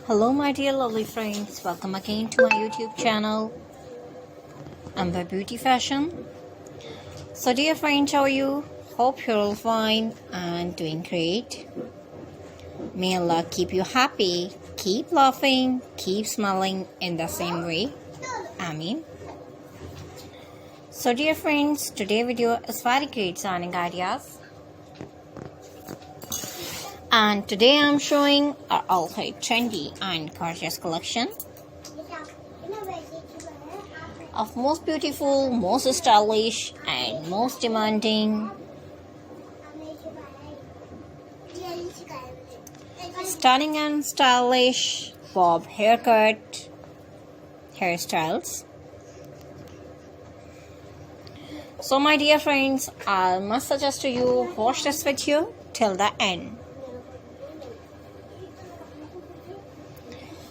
Hello my dear lovely friends, welcome again to my YouTube channel. I'm by Beauty Fashion. So dear friends, how are you? Hope you're all fine and doing great. May Allah keep you happy, keep laughing, keep smiling in the same way. Ameen. So dear friends, today's video is very great designing ideas. And today I'm showing our all-type trendy and gorgeous collection of most beautiful, most stylish and most demanding stunning and stylish bob haircut hairstyles. So my dear friends, I must suggest to you watch this video till the end.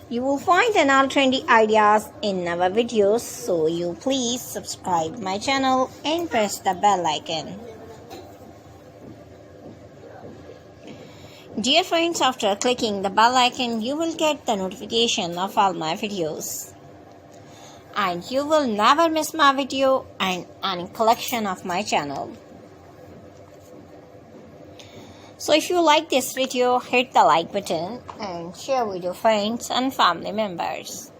You will find all trendy ideas in our videos, so you please subscribe my channel and press the bell icon. Dear friends, after clicking the bell icon, you will get the notification of all my videos. And you will never miss my video and any collection of my channel. So if you like this video, hit the like button and share with your friends and family members.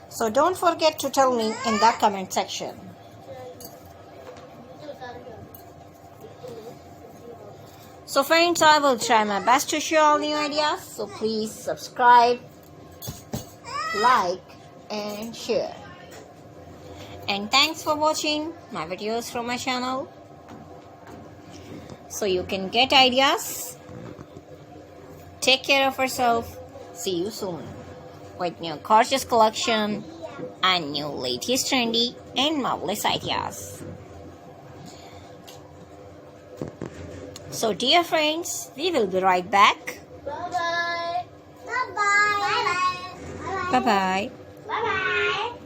So don't forget to tell me in the comment section. So friends, I will try my best to share all new ideas. So please subscribe, like and share. And thanks for watching my videos from my channel. So you can get ideas. Take care of yourself. See you soon with new gorgeous collection and new latest trendy and marvelous ideas. So dear friends, we will be right back. Bye bye. Bye bye. Bye bye. Bye bye.